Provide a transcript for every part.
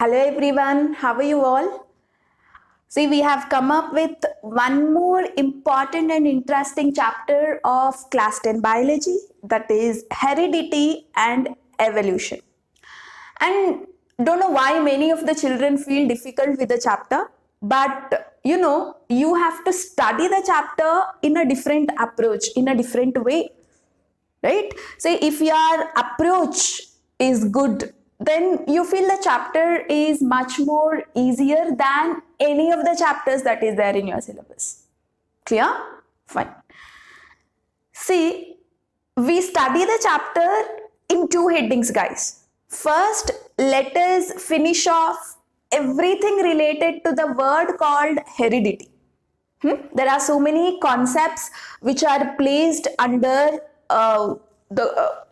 Hello everyone, how are you all? See, we have come up with one more important and interesting chapter of class 10 biology, that is heredity and evolution. And don't know why many of the children feel difficult with the chapter, but you have to study the chapter in a different approach, in a different way, right? Say if your approach is good, then you feel the chapter is much more easier than any of the chapters that is there in your syllabus. Clear? Fine. See, we study the chapter in two headings, guys. First, let us finish off everything related to the word called heredity. There are so many concepts which are placed under the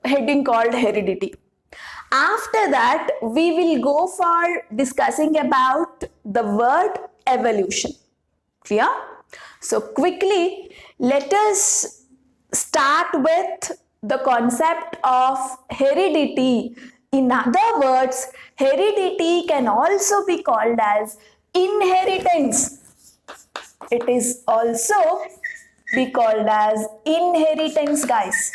heading called heredity. After that, we will go for discussing about the word evolution. Clear? So quickly, let us start with the concept of heredity. In other words, heredity can also be called as inheritance. It is also be called as inheritance, guys.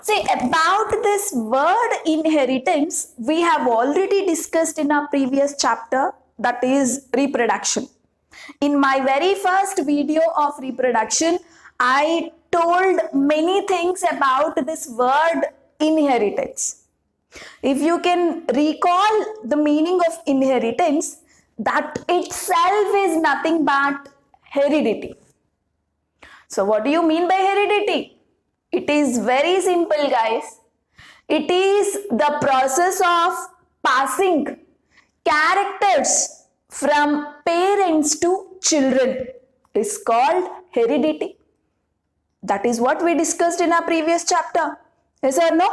See, about this word inheritance, we have already discussed in our previous chapter, that is reproduction. In my very first video of reproduction, I told many things about this word inheritance. If you can recall the meaning of inheritance, that itself is nothing but heredity. So what do you mean by heredity? It is very simple, guys. It is the process of passing characters from parents to children. It is called heredity. That is what we discussed in our previous chapter. Yes or no?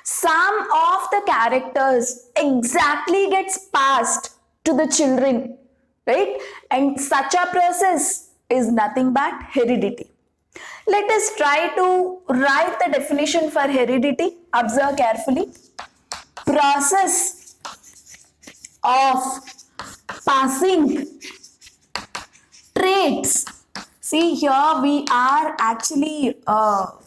Some of the characters exactly gets passed to the children, right? And such a process is nothing but heredity. Let us try to write the definition for heredity. Observe carefully. Process of passing traits. See, here we are actually come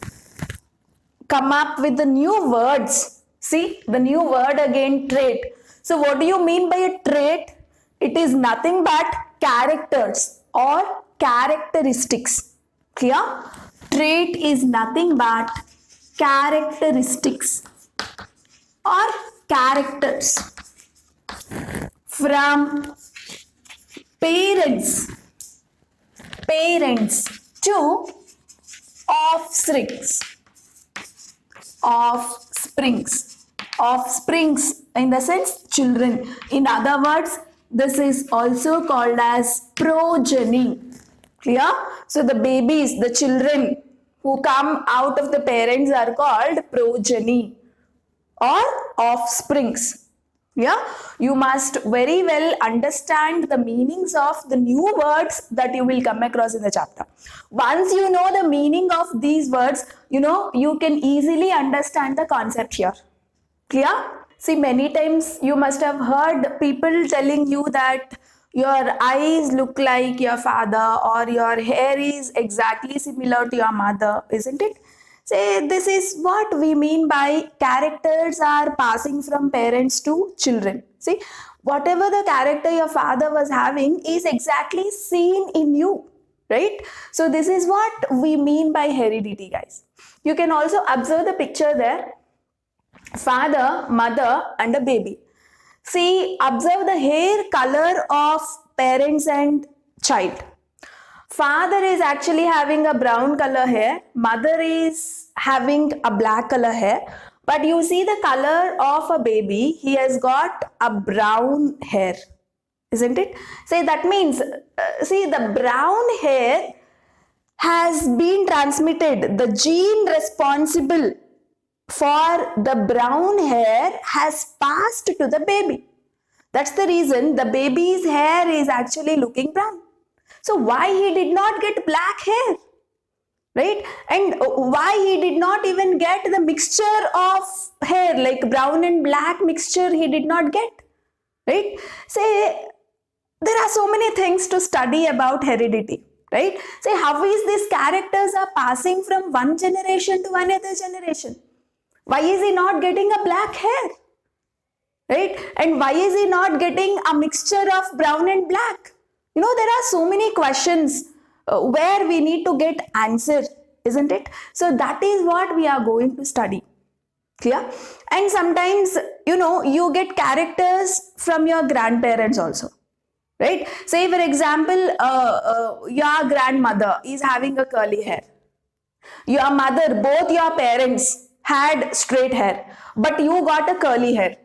up with the new words. See, the new word again, trait. So what do you mean by a trait? It is nothing but characters or characteristics. Clear? Trait is nothing but characteristics or characters from parents to offsprings in the sense children. In other words, this is also called as progeny. Clear? So the babies, the children who come out of the parents are called progeny or offsprings. Yeah, you must very well understand the meanings of the new words that you will come across in the chapter. Once you know the meaning of these words, you can easily understand the concept here. Clear? See, many times you must have heard people telling you that your eyes look like your father or your hair is exactly similar to your mother, isn't it? Say, this is what we mean by characters are passing from parents to children. See, whatever the character your father was having is exactly seen in you, right? So this is what we mean by heredity, guys. You can also observe the picture there. Father, mother and a baby. See, observe the hair color of parents and child. Father is actually having a brown color hair. Mother is having a black color hair. But you see the color of a baby, he has got a brown hair. Isn't it? See, that means, see, the brown hair has been transmitted. The gene responsible for the brown hair has passed to the baby. That's the reason the baby's hair is actually looking brown. So why he did not get black hair, right? And why he did not even get the mixture of hair, like brown and black mixture he did not get, right? Say, there are so many things to study about heredity, right? Say, how is these characters are passing from one generation to another generation? Why is he not getting a black hair, right? And why is he not getting a mixture of brown and black? There are so many questions where we need to get answer, isn't it? So that is what we are going to study. Clear? And sometimes, you get characters from your grandparents also, right? Say, for example, your grandmother is having a curly hair. Your mother, both your parents had straight hair, but you got a curly hair.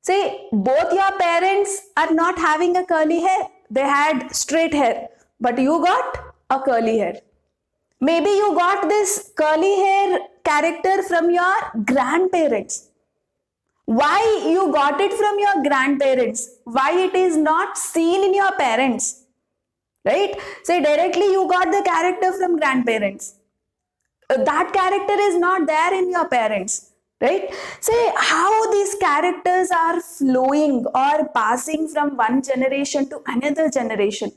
Say, both your parents are not having a curly hair. They had straight hair, but you got a curly hair. Maybe you got this curly hair character from your grandparents. Why you got it from your grandparents? Why it is not seen in your parents? Right? Say, directly you got the character from grandparents. That character is not there in your parents, right? Say, how these characters are flowing or passing from one generation to another generation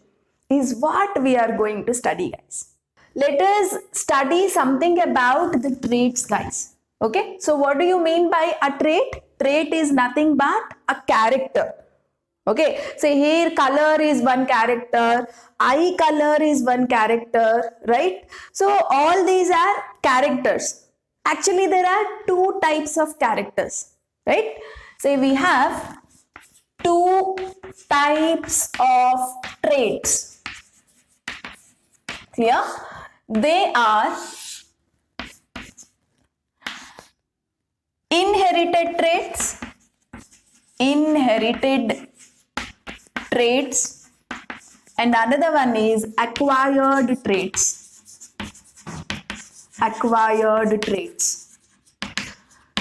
is what we are going to study, guys. Let us study something about the traits, guys. Okay, so what do you mean by a trait? Trait is nothing but a character. Okay, say hair color is one character, eye color is one character, right? So all these are characters. Actually, there are two types of characters, right? Say we have two types of traits. Clear? They are inherited traits, and another one is acquired traits.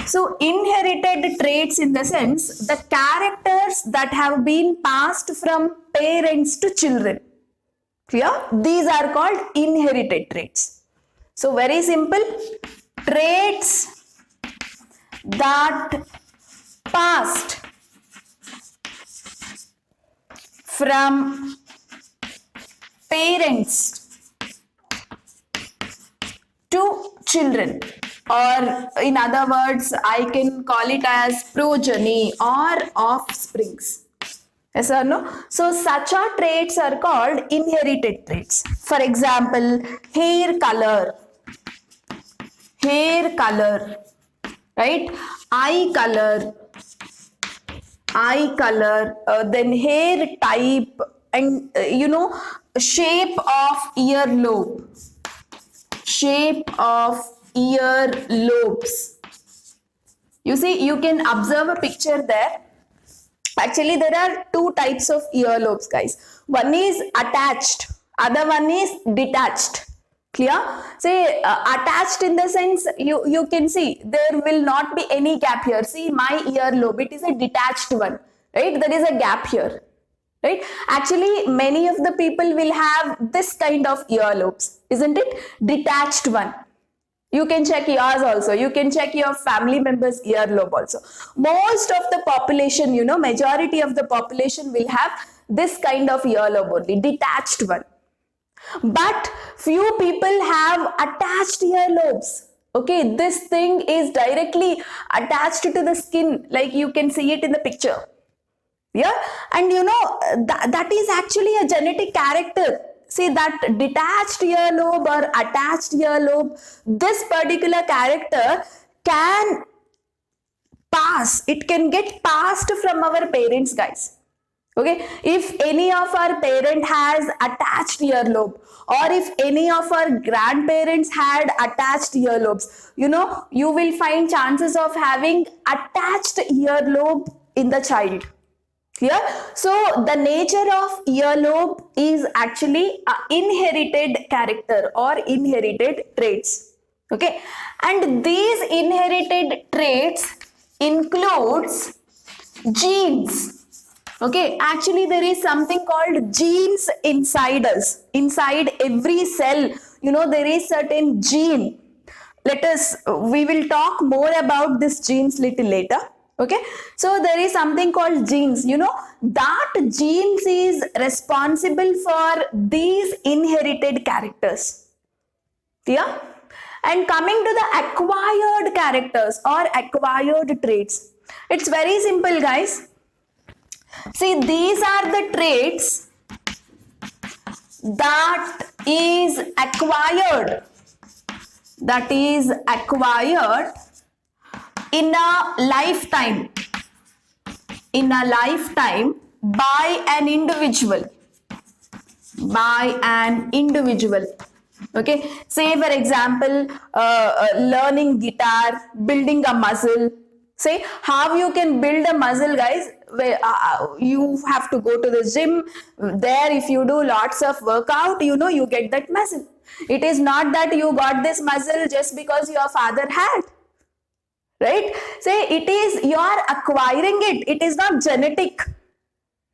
So inherited traits in the sense the characters that have been passed from parents to children. Clear? These are called inherited traits. So very simple, traits that passed from parents to children, or in other words, I can call it as progeny or offsprings. Yes or no? So such a traits are called inherited traits. For example, hair color, right? Eye color, then hair type, and shape of earlobes. You see, you can observe a picture there. Actually, there are two types of earlobes, guys. One is attached, other one is detached. Clear? Say attached in the sense you can see there will not be any gap here. See my earlobe, it is a detached one, right? There is a gap here, right? Actually, many of the people will have this kind of earlobes, isn't it? Detached one. You can check yours also. You can check your family members' earlobe also. Most of the population, majority of the population will have this kind of earlobe only, detached one. But few people have attached earlobes. Okay, this thing is directly attached to the skin, like you can see it in the picture. Yeah, and that is actually a genetic character. See that detached earlobe or attached earlobe, this particular character can pass, it can get passed from our parents, guys. Okay, if any of our parent has attached earlobe, or if any of our grandparents had attached earlobes, you will find chances of having attached earlobe in the child. Clear? So the nature of earlobe is actually an inherited character or inherited traits. Okay, and these inherited traits includes genes. Okay, actually there is something called genes inside us. Inside every cell, there is certain gene. We will talk more about this genes little later. Okay, so there is something called genes. You know, that genes is responsible for these inherited characters. Yeah. And coming to the acquired characters or acquired traits, it's very simple, guys. See, these are the traits that is acquired, in a lifetime, by an individual, okay. Say for example, learning guitar, building a muscle. Say how you can build a muscle, guys. Where you have to go to the gym. There, if you do lots of workout, you know, you get that muscle. It is not that you got this muscle just because your father had, right? Say it is you are acquiring it. It is not genetic.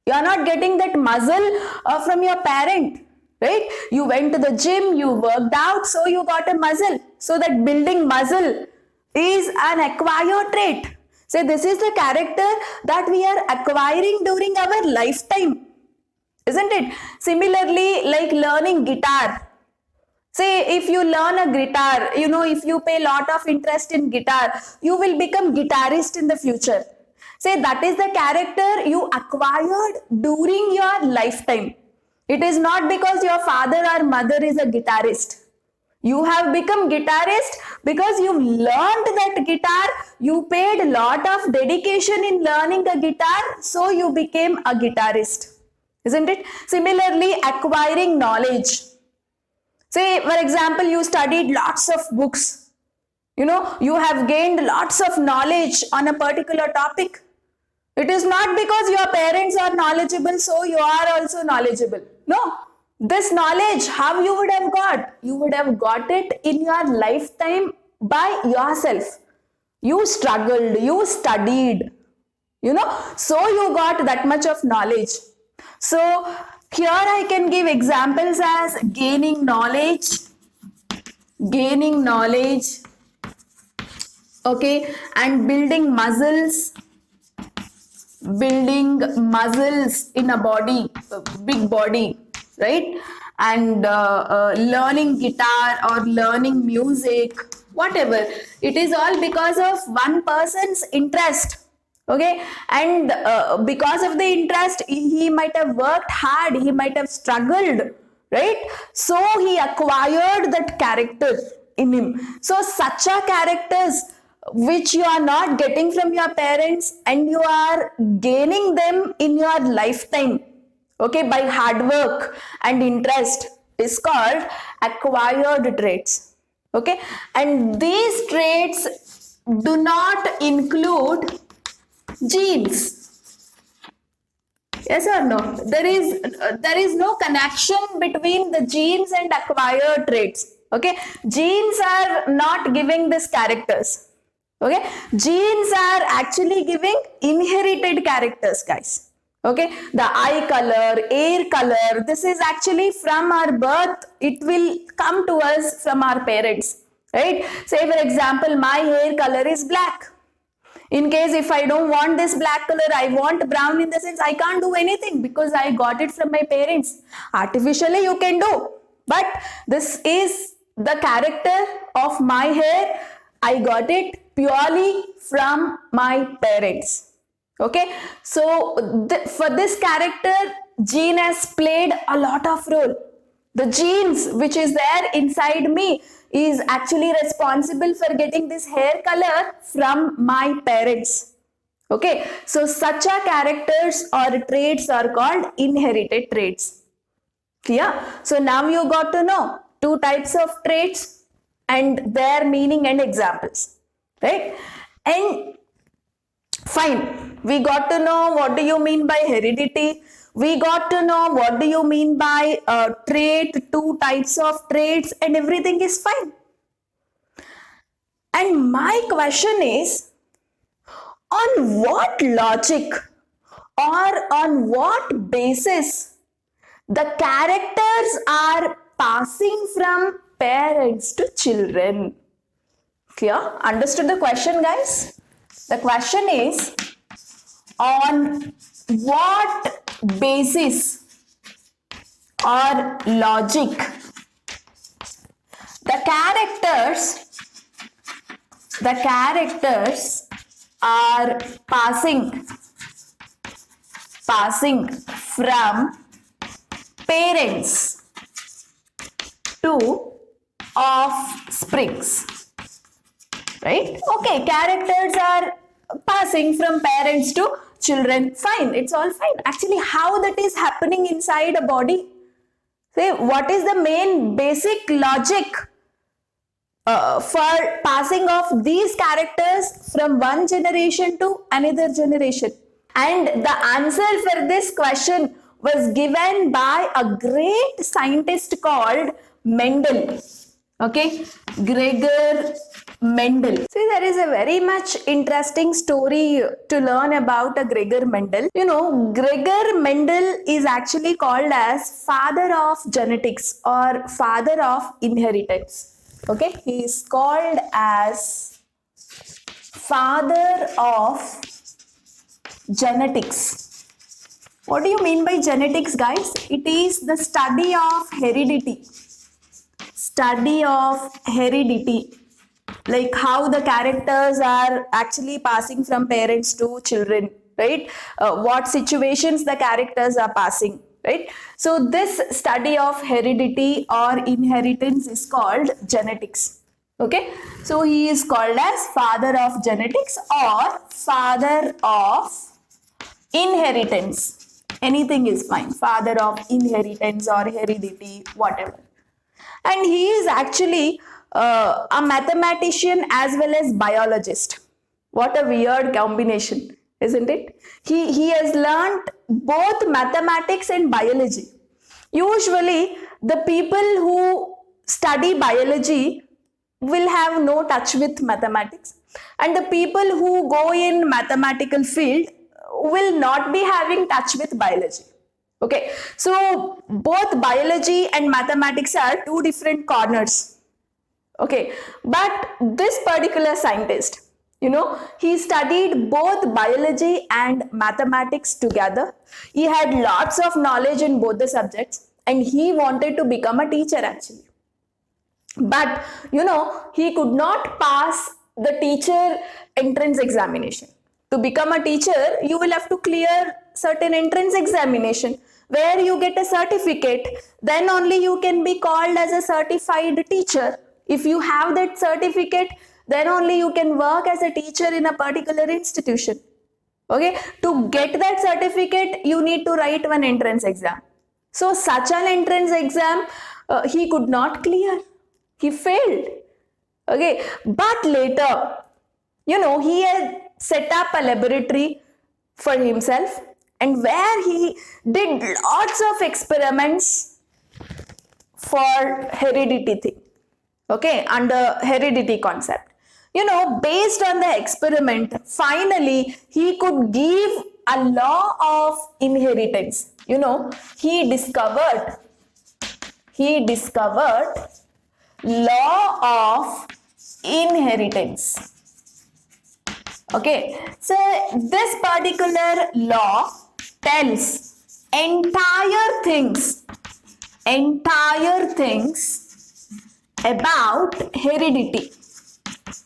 You are not getting that muscle from your parent, right? You went to the gym, you worked out, so you got a muscle. So that building muscle is an acquired trait. So this is the character that we are acquiring during our lifetime, isn't it? Similarly, like learning guitar. Say if you learn a guitar, you know, if you pay a lot of interest in guitar, you will become guitarist in the future. Say that is the character you acquired during your lifetime. It is not because your father or mother is a guitarist. You have become guitarist because you learned that guitar, you paid a lot of dedication in learning a guitar, so you became a guitarist, isn't it? Similarly, acquiring knowledge. Say, for example, you studied lots of books. You know, you have gained lots of knowledge on a particular topic. It is not because your parents are knowledgeable, so you are also knowledgeable. No, this knowledge, how you would have got? You would have got it in your lifetime by yourself. You struggled, you studied, you know, so you got that much of knowledge. So here I can give examples as gaining knowledge, okay, and building muscles in a body, a big body, right? And learning guitar or learning music, whatever. It is all because of one person's interest, okay? And because of the interest, he might have worked hard, he might have struggled, right? So he acquired that character in him. So such a characters which you are not getting from your parents and you are gaining them in your lifetime, okay, by hard work and interest, is called acquired traits, okay. And these traits do not include genes. Yes or no? There is no connection between the genes and acquired traits, okay. Genes are not giving these characters. Okay, genes are actually giving inherited characters, guys. Okay, the eye color, hair color, this is actually from our birth. It will come to us from our parents, right? Say for example, my hair color is black. In case if I don't want this black color, I want brown, in the sense I can't do anything because I got it from my parents. Artificially you can do, but this is the character of my hair. I got it purely from my parents. Okay, so for this character, gene has played a lot of role. The genes which is there inside me is actually responsible for getting this hair color from my parents. Okay, so such a characters or traits are called inherited traits. Clear? So now you got to know two types of traits and their meaning and examples, right? And fine, we got to know what do you mean by heredity. We got to know what do you mean by trait, two types of traits, and everything is fine. And my question is, on what logic or on what basis the characters are passing from parents to children? Clear? Understood the question, guys? The question is, on what basis or logic the characters are passing from parents to offsprings, right? Okay, characters are passing from parents to children, fine, it's all fine. Actually, how that is happening inside a body? Say, what is the main basic logic for passing of these characters from one generation to another generation? And the answer for this question was given by a great scientist called Mendel. Okay, Gregor Mendel. See, there is a very much interesting story to learn about a Gregor Mendel. You know, Gregor Mendel is actually called as father of genetics or father of inheritance. Okay, he is called as father of genetics. What do you mean by genetics, guys? It is the study of heredity. Study of heredity, like how the characters are actually passing from parents to children, right? What situations the characters are passing, right? So this study of heredity or inheritance is called genetics. Okay, so he is called as father of genetics or father of inheritance. Anything is fine, father of inheritance or heredity, whatever. And he is actually a mathematician as well as biologist. What a weird combination, isn't it? He has learned both mathematics and biology. Usually, the people who study biology will have no touch with mathematics, and the people who go in mathematical field will not be having touch with biology. Okay, so both biology and mathematics are two different corners. Okay, but this particular scientist, you know, he studied both biology and mathematics together. He had lots of knowledge in both the subjects and he wanted to become a teacher actually. But, you know, he could not pass the teacher entrance examination. To become a teacher, you will have to clear certain entrance examination where you get a certificate. Then only you can be called as a certified teacher. If you have that certificate, then only you can work as a teacher in a particular institution. Okay, to get that certificate, you need to write one entrance exam. So such an entrance exam, he could not clear. He failed. Okay, but later, you know, he had set up a laboratory for himself and where he did lots of experiments for heredity thing. Okay, under heredity concept. You know, based on the experiment, finally he could give a law of inheritance. You know, he discovered law of inheritance. Okay, so this particular law tells entire things about heredity.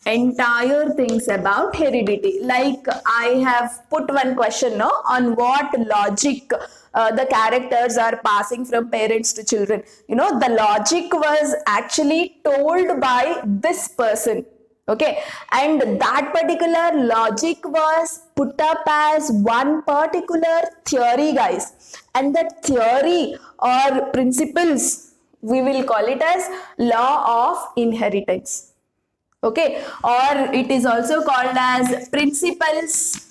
Entire things about heredity. Like I have put one question, no, on what logic the characters are passing from parents to children. You know, the logic was actually told by this person. Okay, and that particular logic was put up as one particular theory, guys. And that theory or principles, we will call it as law of inheritance. Okay, or it is also called as principles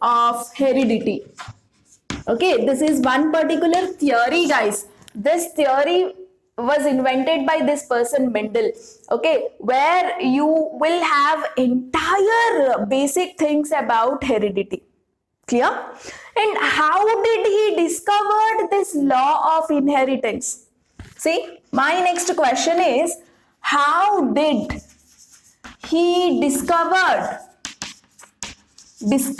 of heredity. Okay, this is one particular theory, guys. This theory was invented by this person Mendel. Okay, where you will have entire basic things about heredity. Clear? And how did he discover this law of inheritance? See, my next question is, how did he discovered this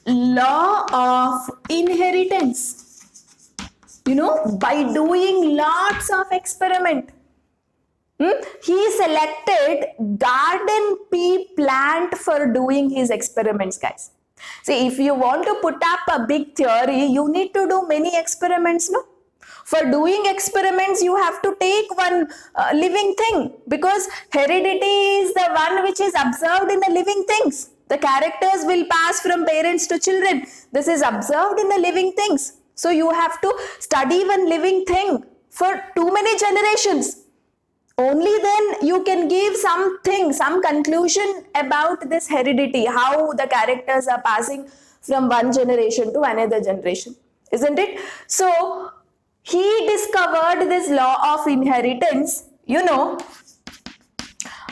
law of inheritance, by doing lots of experiment. He selected garden pea plant for doing his experiments, guys. See, if you want to put up a big theory, you need to do many experiments, no? For doing experiments, you have to take one living thing, because heredity is the one which is observed in the living things. The characters will pass from parents to children. This is observed in the living things. So you have to study one living thing for too many generations. Only then you can give some conclusion about this heredity, how the characters are passing from one generation to another generation, isn't it? So he discovered this law of inheritance,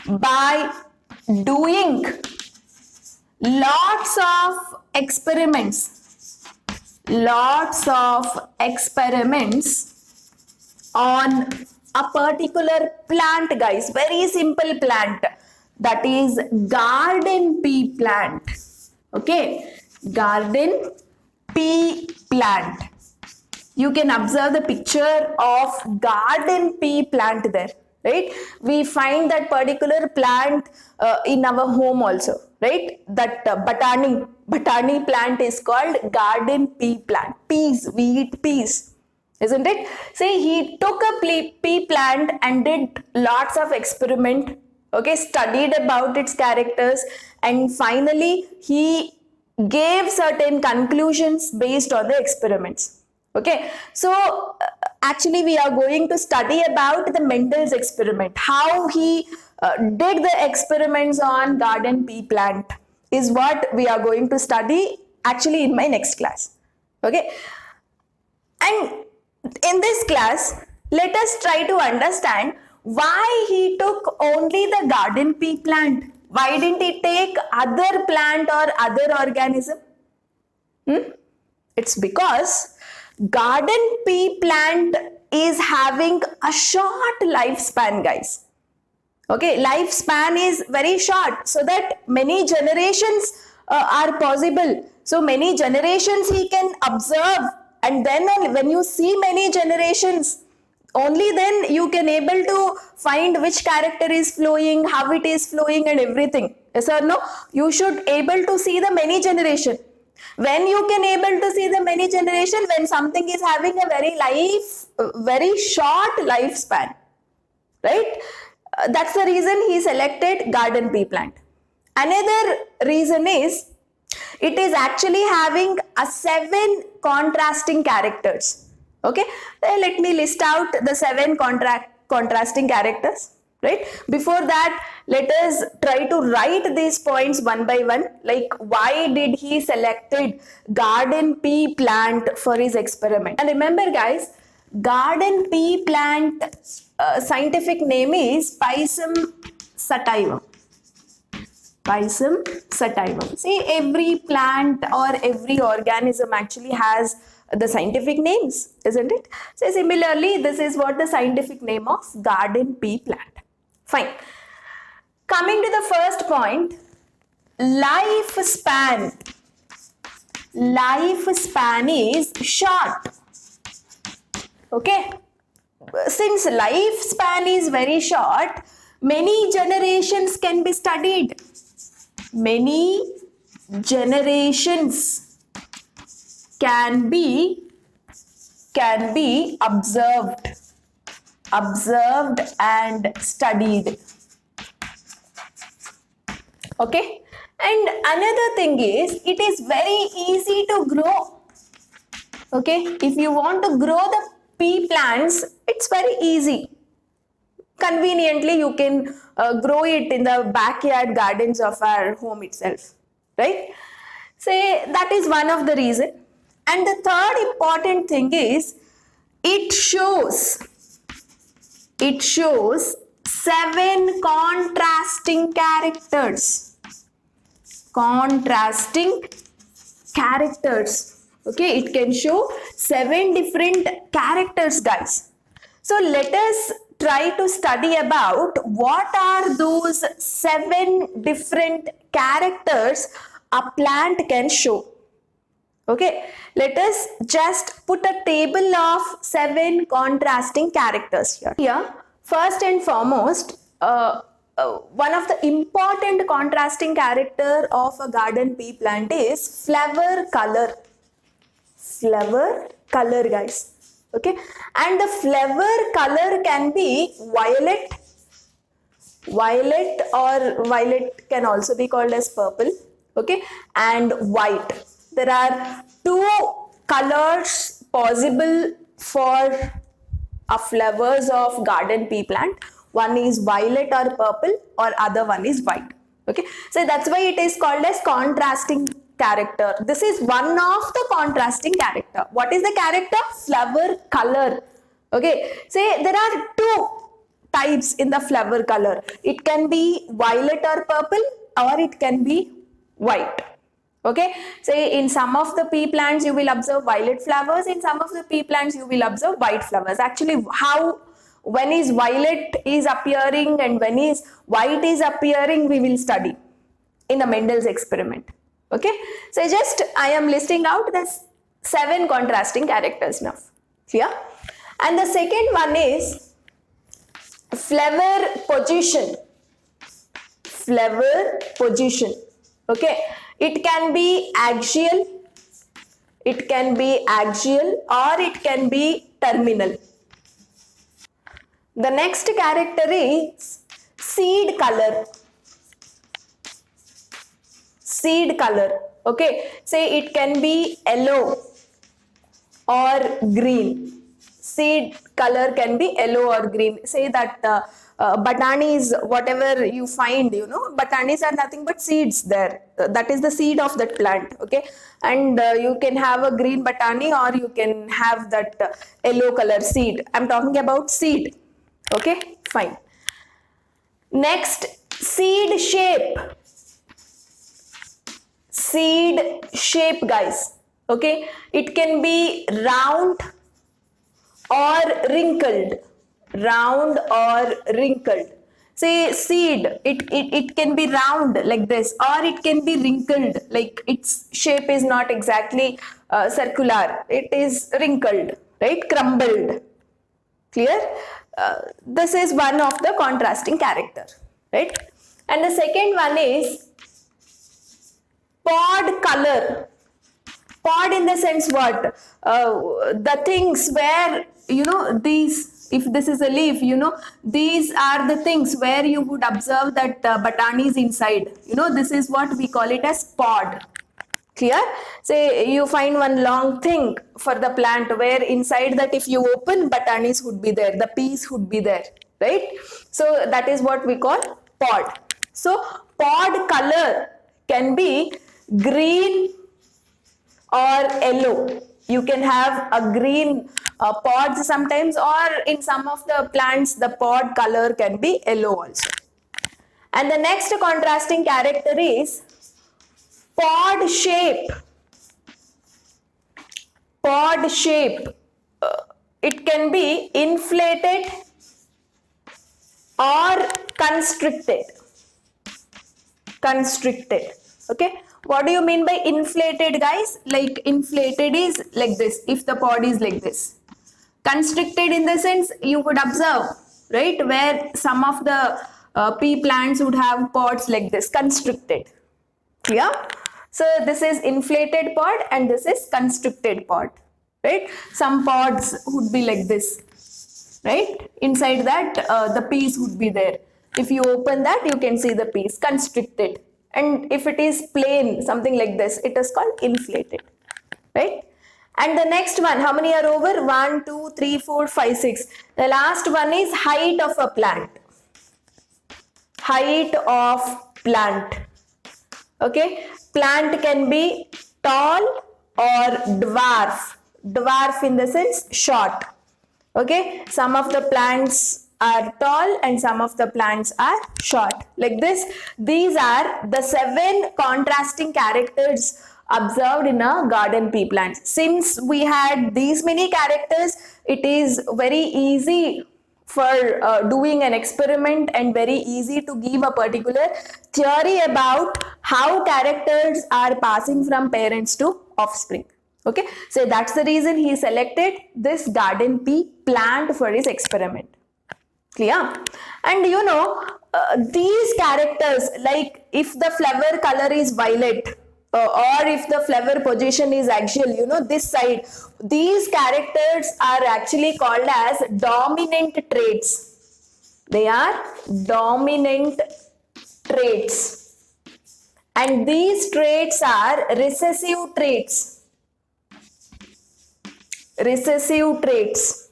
by doing lots of experiments on a particular plant, guys. Very simple plant, that is garden pea plant. Okay, garden pea plant. You can observe the picture of garden pea plant there, right? We find that particular plant in our home also, right? That batani plant is called garden pea plant. Peas, we eat peas, isn't it? See, he took a pea plant and did lots of experiment, okay, studied about its characters, and finally he gave certain conclusions based on the experiments. Okay, so actually we are going to study about the Mendel's experiment, how he did the experiments on garden pea plant is what we are going to study actually in my next class. Okay, and in this class, let us try to understand why he took only the garden pea plant. Why didn't he take other plant or other organism? It's because garden pea plant is having a short lifespan, guys. Okay, lifespan is very short, so that many generations are possible. So many generations he can observe, and then when you see many generations, only then you can able to find which character is flowing, how it is flowing, and everything. Yes or no? You should able to see the many generation. When you can able to see the many generation, when something is having a very short lifespan, right? That's the reason he selected garden pea plant. Another reason is it is actually having a 7 contrasting characters. Okay, let me list out the 7 contrasting characters. Right? Before that, let us try to write these points one by one, like why did he selected garden pea plant for his experiment. And remember, guys, garden pea plant scientific name is Pisum sativum. Pisum sativum. See, every plant or every organism actually has the scientific names, isn't it? So similarly, this is what the scientific name of garden pea plant. Fine. Coming to the first point, lifespan. Lifespan is short. Okay. Since lifespan is very short, many generations can be studied. Many generations can be observed and studied. Okay, and another thing is it is very easy to grow. Okay, if you want to grow the pea plants, it's very easy. Conveniently you can grow it in the backyard gardens of our home itself, right? Say that is one of the reason. And the third important thing is it shows 7 contrasting characters. Okay, it can show 7 different characters, guys. So let us try to study about what are those 7 different characters a plant can show. Okay, let us just put a table of 7 contrasting characters here. Here, first and foremost, one of the important contrasting character of a garden pea plant is flower color. Flower color, guys. Okay, and the flower color can be violet or violet can also be called as purple, okay, and white. There are 2 colors possible for a flowers of garden pea plant. One is violet or purple, or other one is white. Okay, so that's why it is called as contrasting character. This is one of the contrasting character. What is the character? Flower color. Okay, say there are 2 types in the flower color. It can be violet or purple, or it can be white. Okay, say in some of the pea plants you will observe violet flowers, in some of the pea plants you will observe white flowers. Actually, when is violet is appearing and when is white is appearing, we will study in the Mendel's experiment. Okay, so just I am listing out the 7 contrasting characters now. Clear? And the second one is flower position. Flower position. Okay, it can be axial, or it can be terminal. The next character is seed color. Seed color. Okay, say it can be yellow or green. Seed color can be yellow or green. Say that batanis, whatever you find, batanis are nothing but seeds there. That is the seed of that plant. Okay, and you can have a green batani or you can have that yellow color seed. I'm talking about seed. Okay, fine. Next, seed shape. Seed shape, guys. Okay, it can be round or wrinkled. Round or wrinkled. Say seed, it can be round like this, or it can be wrinkled, like its shape is not exactly circular. It is wrinkled, right? Crumbled. Clear? This is one of the contrasting character, right? And the second one is pod color. Pod in the sense what? The things where, these, if this is a leaf, these are the things where you would observe that batani is inside. This is what we call it as pod. Clear? Say you find one long thing for the plant where inside that if you open, batanis would be there, the peas would be there, right? So that is what we call pod. So pod color can be green or yellow. You can have a green pods sometimes, or in some of the plants the pod color can be yellow also. And the next contrasting character is pod shape. Pod shape. It can be inflated or constricted. Constricted. Okay. What do you mean by inflated, guys? Like inflated is like this, if the pod is like this. Constricted in the sense you would observe, right, where some of the pea plants would have pods like this, constricted. Clear? So this is inflated pod and this is constricted pod, right? Some pods would be like this, right? Inside that the peas would be there. If you open that, you can see the peas, constricted. And if it is plain, something like this, it is called inflated, right? And the next one, how many are over? 1, 2, 3, 4, 5, 6. The last one is height of a plant. Height of plant. Okay, plant can be tall or dwarf. Dwarf in the sense short. Okay, some of the plants are tall and some of the plants are short. Like this, these are the 7 contrasting characters observed in a garden pea plant. Since we had these many characters, it is very easy for doing an experiment and very easy to give a particular theory about how characters are passing from parents to offspring. Okay, so that's the reason he selected this garden pea plant for his experiment. Clear? And these characters, like if the flower color is violet, or if the flower position is axial, this side, these characters are actually called as dominant traits. They are dominant traits. And these traits are recessive traits. Recessive traits.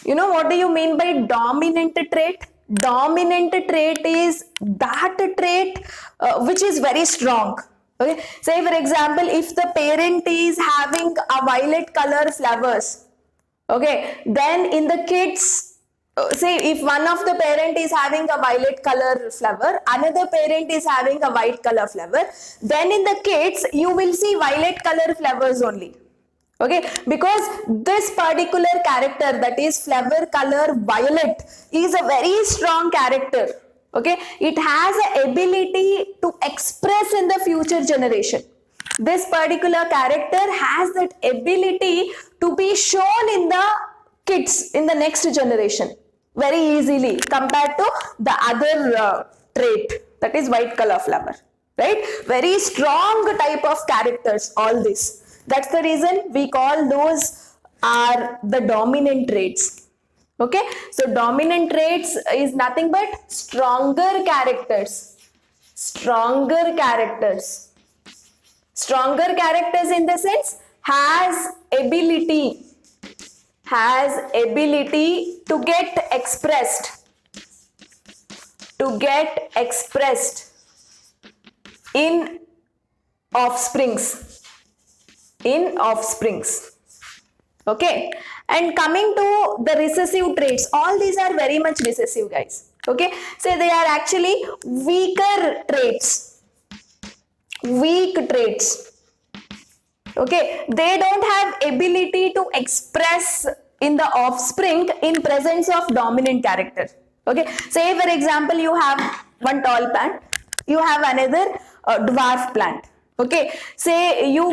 What do you mean by dominant trait? Dominant trait is that trait which is very strong. Okay, say for example, if the parent is having a violet color flowers, okay, then in the kids, say if one of the parent is having a violet color flower, another parent is having a white color flower, then in the kids you will see violet color flowers only. Okay, because this particular character, that is flower color violet, is a very strong character. Okay, it has an ability to express in the future generation. This particular character has that ability to be shown in the kids in the next generation very easily compared to the other trait, that is white color flower, right? Very strong type of characters, all this. That's the reason we call those are the dominant traits. Okay, so dominant traits is nothing but stronger characters. Stronger characters. Stronger characters in the sense has ability to get expressed. In offsprings. Okay, and coming to the recessive traits, all these are very much recessive, guys. Okay, so they are actually weaker traits. Weak traits. Okay, they don't have ability to express in the offspring in presence of dominant character. Okay, say for example, you have one tall plant, you have another dwarf plant. Okay, say you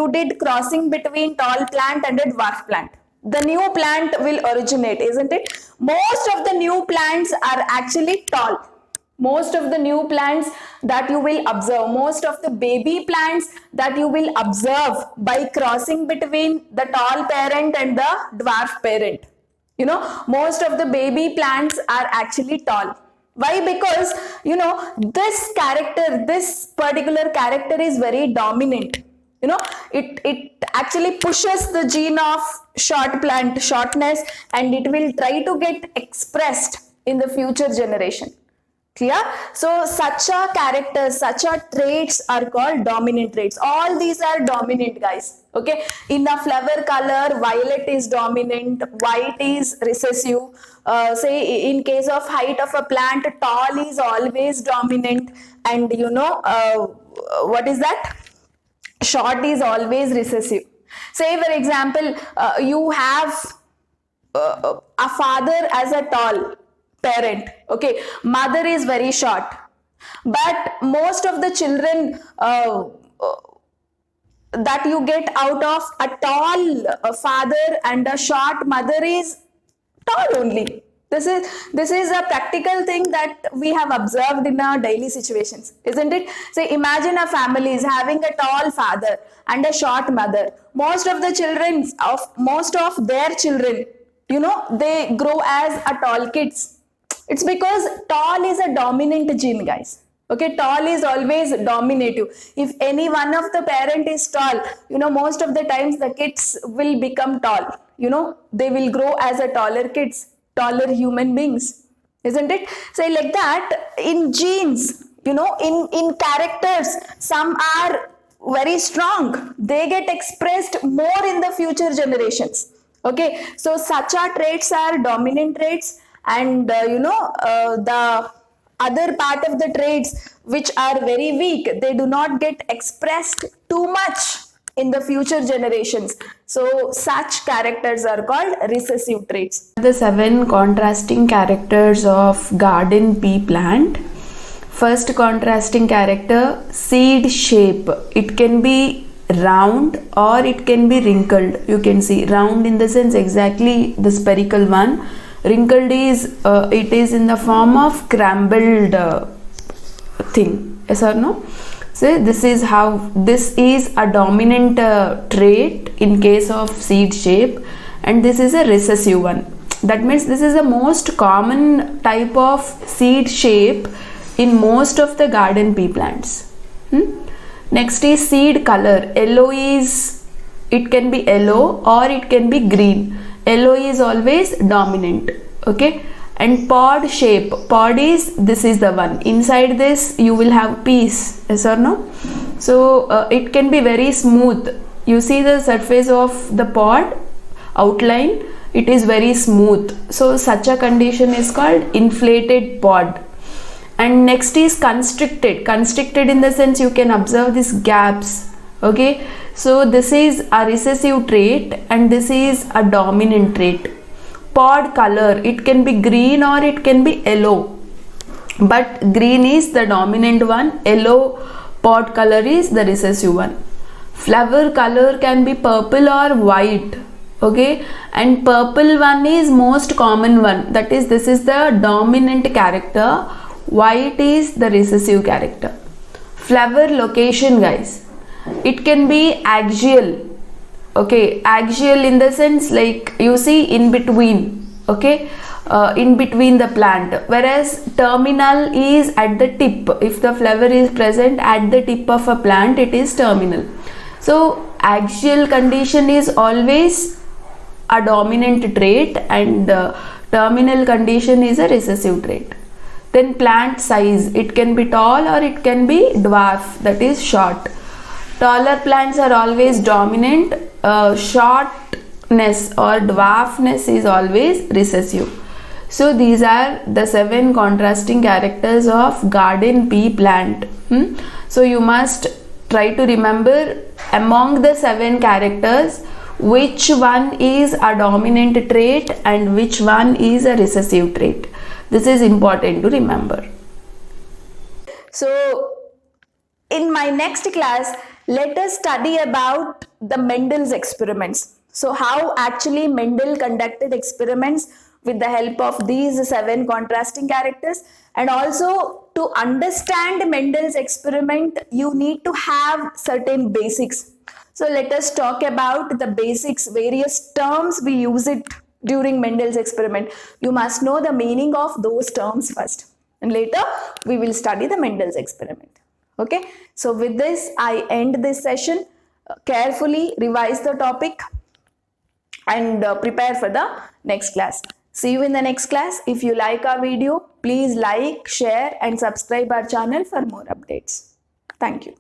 did crossing between tall plant and a dwarf plant. The new plant will originate, isn't it? Most of the new plants are actually tall. Most of the new plants that you will observe, most of the baby plants that you will observe by crossing between the tall parent and the dwarf parent. Most of the baby plants are actually tall. Why? Because, this particular character is very dominant. It actually pushes the gene of shortness, and it will try to get expressed in the future generation. Clear? So such a characters, such a traits are called dominant traits. All these are dominant, guys. Okay, in a flower color, violet is dominant, white is recessive. Say in case of height of a plant, tall is always dominant, and what is that? Short is always recessive. Say for example, you have a father as a tall parent. Okay, mother is very short, but most of the children that you get out of a tall father and a short mother is tall only. This is a practical thing that we have observed in our daily situations, isn't it? So imagine a family is having a tall father and a short mother. Most of their children, they grow as a tall kids. It's because tall is a dominant gene, guys. Okay, tall is always dominative. If any one of the parent is tall, most of the times the kids will become tall. They will grow as a taller kids, taller human beings, isn't it? So like that, in genes, in characters, some are very strong. They get expressed more in the future generations. Okay, so such a traits are dominant traits, and the other part of the traits which are very weak, they do not get expressed too much in the future generations. So such characters are called recessive traits. The 7 contrasting characters of garden pea plant. First contrasting character, seed shape. It can be round or it can be wrinkled. You can see round in the sense exactly the spherical one. Wrinkled is it is in the form of crumbled thing. Yes or no? So this is how, this is a dominant trait in case of seed shape, and this is a recessive one. That means this is the most common type of seed shape in most of the garden pea plants. Next is seed color. Yellow is, it can be yellow or it can be green. Yellow is always dominant. Okay. And pod shape. Pod is, this is the one. Inside this you will have peas. Yes or no? So it can be very smooth. You see the surface of the pod outline, it is very smooth. So such a condition is called inflated pod. And next is constricted. Constricted in the sense you can observe these gaps. Okay. So this is a recessive trait and this is a dominant trait. Pod color, it can be green or it can be yellow, but green is the dominant one, yellow pod color is the recessive one. Flower color can be purple or white. Okay, and purple one is most common one, that is, this is the dominant character, white is the recessive character. Flower location, guys, it can be axial. Okay, axial in the sense like you see in between. Okay, in between the plant, whereas terminal is at the tip. If the flower is present at the tip of a plant, it is terminal. So axial condition is always a dominant trait and terminal condition is a recessive trait. Then plant size, it can be tall or it can be dwarf, that is short. Taller plants are always dominant, shortness or dwarfness is always recessive. So these are the 7 contrasting characters of garden pea plant. So you must try to remember among the 7 characters which one is a dominant trait and which one is a recessive trait. This is important to remember. So in my next class, let us study about the Mendel's experiments. So how actually Mendel conducted experiments with the help of these 7 contrasting characters, and also to understand Mendel's experiment you need to have certain basics. So let us talk about the basics, various terms we use it during Mendel's experiment. You must know the meaning of those terms first, and later we will study the Mendel's experiment. Okay, so with this I end this session. Carefully revise the topic and prepare for the next class. See you in the next class. If you like our video, please like, share and subscribe our channel for more updates. Thank you.